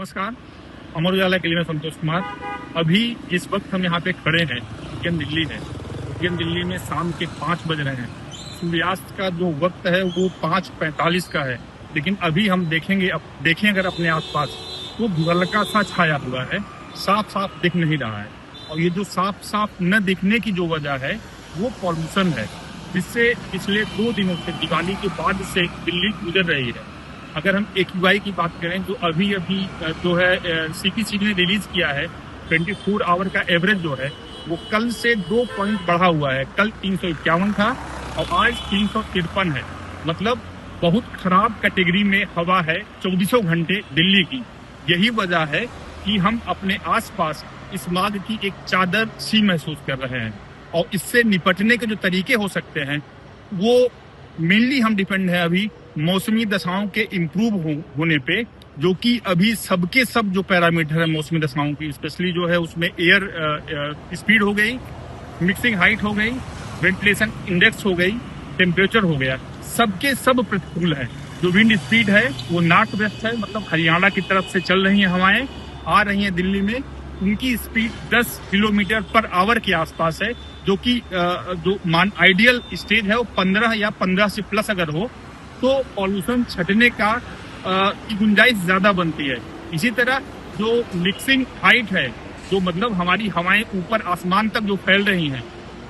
नमस्कार। अमर उजाला के लिए मैं संतोष कुमार। अभी इस वक्त हम यहाँ पे खड़े हैं, उज्जैन दिल्ली है। उज्जैन दिल्ली में शाम के 5 बज रहे हैं। सूर्यास्त का जो वक्त है वो 5:45 का है, लेकिन अभी हम देखें अगर अपने आसपास तो हल्का सा छाया हुआ है, साफ साफ दिख नहीं रहा है। और ये जो साफ साफ न दिखने की जो वजह है वो पॉल्यूशन है, जिससे पिछले 2 दिनों से, दिवाली के बाद से दिल्ली गुजर रही है। अगर हम AQI की बात करें तो अभी जो है CPCB ने रिलीज किया है, 24 आवर का एवरेज जो है वो कल से 2 पॉइंट बढ़ा हुआ है। कल 351 था और आज 353 है। मतलब बहुत खराब कैटेगरी में हवा है 24 घंटे दिल्ली की। यही वजह है कि हम अपने आसपास इस स्मॉग की एक चादर सी महसूस कर रहे हैं। और इससे निपटने के जो तरीके हो सकते हैं वो मेनली हम डिपेंड है अभी मौसमी दशाओं के इम्प्रूव होने पे, जो कि अभी सबके सब जो पैरामीटर है मौसमी दशाओं की, स्पेशली जो है उसमें एयर स्पीड हो गई, मिक्सिंग हाइट हो गई, वेंटिलेशन इंडेक्स हो गई, टेम्परेचर हो गया, सबके सब प्रतिकूल है। जो विंड स्पीड है वो नॉर्थ वेस्ट है, मतलब हरियाणा की तरफ से चल रही है हवाएं, आ रही हैं दिल्ली में। उनकी स्पीड 10 किलोमीटर पर आवर के आसपास है, जो कि जो आइडियल स्टेज है वो 15 या 15 से प्लस अगर हो तो पॉल्यूशन छटने का की गुंजाइश ज्यादा बनती है। इसी तरह जो मिक्सिंग हाइट है, जो मतलब हमारी हवाएं ऊपर आसमान तक जो फैल रही हैं,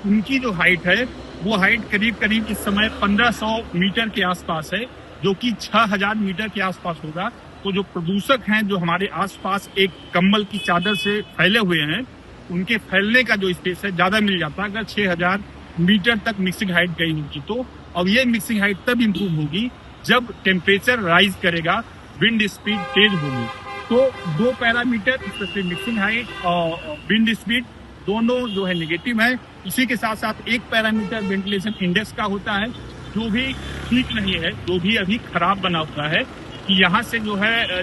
उनकी जो हाइट है वो हाइट करीब करीब इस समय 1500 मीटर के आसपास है, जो कि 6000 मीटर के आसपास होगा। तो जो प्रदूषक हैं जो हमारे आसपास एक कंबल की चादर से फैले हुए हैं, उनके फैलने का जो स्पेस है ज्यादा मिल जाता अगर 6000 मीटर तक मिक्सिंग हाइट गई होगी। तो अब ये मिक्सिंग हाइट तब इम्प्रूव होगी जब टेम्परेचर राइज करेगा, विंड स्पीड तेज होगी। तो 2 पैरामीटर, स्पेशली मिक्सिंग हाइट और विंड स्पीड, दोनों जो है नेगेटिव है। इसी के साथ साथ एक पैरामीटर वेंटिलेशन इंडेक्स का होता है, जो भी ठीक नहीं है, जो भी अभी खराब बना हुआ है, कि यहाँ से जो है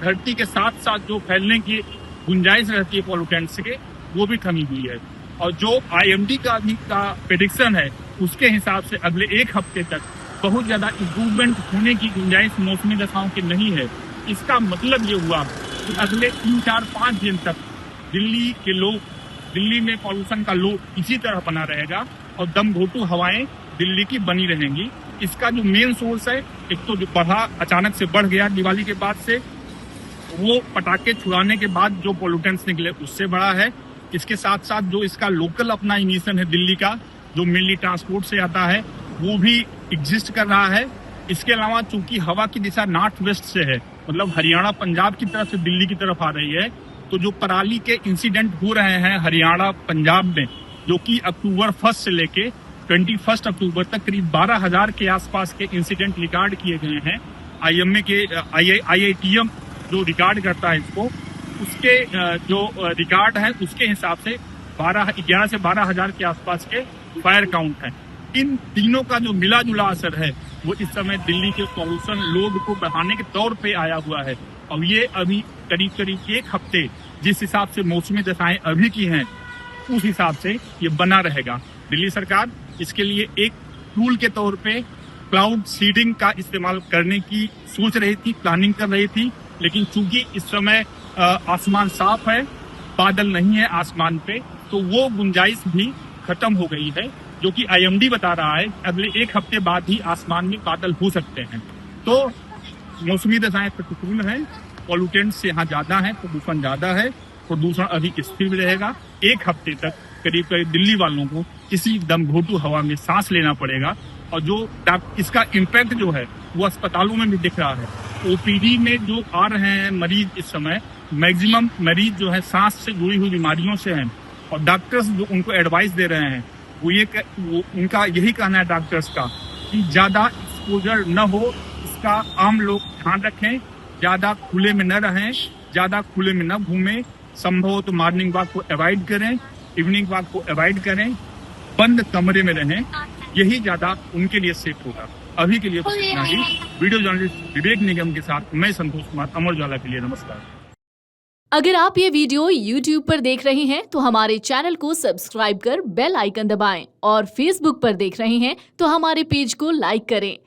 धरती के साथ साथ जो फैलने की गुंजाइश रहती है पॉल्यूटेंट्स के, वो भी कमी हुई है। और जो IMD का प्रेडिक्शन है उसके हिसाब से अगले 1 हफ्ते तक बहुत ज्यादा इम्प्रूवमेंट होने की गुंजाइश मौसमी दशाओं की नहीं है। इसका मतलब ये हुआ कि अगले 3, 4, 5 दिन तक दिल्ली में पॉल्यूशन का लो इसी तरह बना रहेगा और दमघोटू हवाएं दिल्ली की बनी रहेंगी। इसका जो मेन सोर्स है, एक तो जो अचानक से बढ़ गया दिवाली के बाद से, वो पटाखे छुड़ाने के बाद जो पोल्यूटेंट्स निकले उससे बड़ा है। इसके साथ साथ जो इसका लोकल अपना इमिशन है दिल्ली का, जो मेनली ट्रांसपोर्ट से आता है, वो भी एग्जिस्ट कर रहा है। इसके अलावा चूंकि हवा की दिशा नॉर्थ वेस्ट से है, मतलब हरियाणा पंजाब की तरफ से दिल्ली की तरफ आ रही है, तो जो पराली के इंसिडेंट हो रहे हैं हरियाणा पंजाब में, जो कि अक्टूबर 1 से लेके 21 अक्टूबर तक करीब 12,000 के आसपास के इंसिडेंट रिकॉर्ड किए गए हैं। IITM जो रिकॉर्ड करता है इसको, उसके जो रिकॉर्ड है उसके हिसाब से 11 से 12,000 के आसपास के फायर काउंट है। इन तीनों का जो मिला जुला असर है वो इस समय दिल्ली के पॉल्यूशन लोड को बढ़ाने के तौर पे आया हुआ है। और ये अभी करीब करीब 1 हफ्ते जिस हिसाब से मौसमी दशाएं अभी की हैं, उस हिसाब से ये बना रहेगा। दिल्ली सरकार इसके लिए एक टूल के तौर पे क्लाउड सीडिंग का इस्तेमाल करने की सोच रही थी, प्लानिंग कर रही थी, लेकिन चूंकि इस समय आसमान साफ है, बादल नहीं है आसमान पे, तो वो गुंजाइश भी खत्म हो गई है। जो कि IMD बता रहा है अगले 1 हफ्ते बाद ही आसमान में बादल हो सकते हैं। तो मौसमी दशाएं प्रतिकूल हैं, पॉल्यूटेंट्स यहाँ ज्यादा है, प्रदूषण ज्यादा है, प्रदूषण अभी स्थिर रहेगा। 1 हफ्ते तक करीब करीब दिल्ली वालों को किसी दमघोटू हवा में सांस लेना पड़ेगा। और जो इसका इम्पैक्ट जो है वो अस्पतालों में भी दिख रहा है। OPD में जो आ रहे हैं मरीज, इस समय मैक्सिमम मरीज जो है सांस से जुड़ी हुई बीमारियों से हैं, और डॉक्टर्स जो उनको एडवाइस दे रहे हैं वो उनका यही कहना है डॉक्टर्स का कि ज्यादा एक्सपोजर न हो, इसका आम लोग ध्यान रखें, ज्यादा खुले में न रहें, ज्यादा खुले में न घूमें, संभव हो तो मॉर्निंग वॉक को अवॉइड करें, इवनिंग वॉक को अवॉइड करें, बंद कमरे में रहें, यही ज्यादा उनके लिए सेफ होगा। अभी के लिए बस इतना ही। वीडियो जर्नलिस्ट विवेक निगम के साथ मैं संतोष कुमार, अमर उजाला के लिए नमस्कार। अगर आप ये वीडियो YouTube पर देख रहे हैं तो हमारे चैनल को सब्सक्राइब कर बेल आइकन दबाएं, और Facebook पर देख रहे हैं तो हमारे पेज को लाइक करें।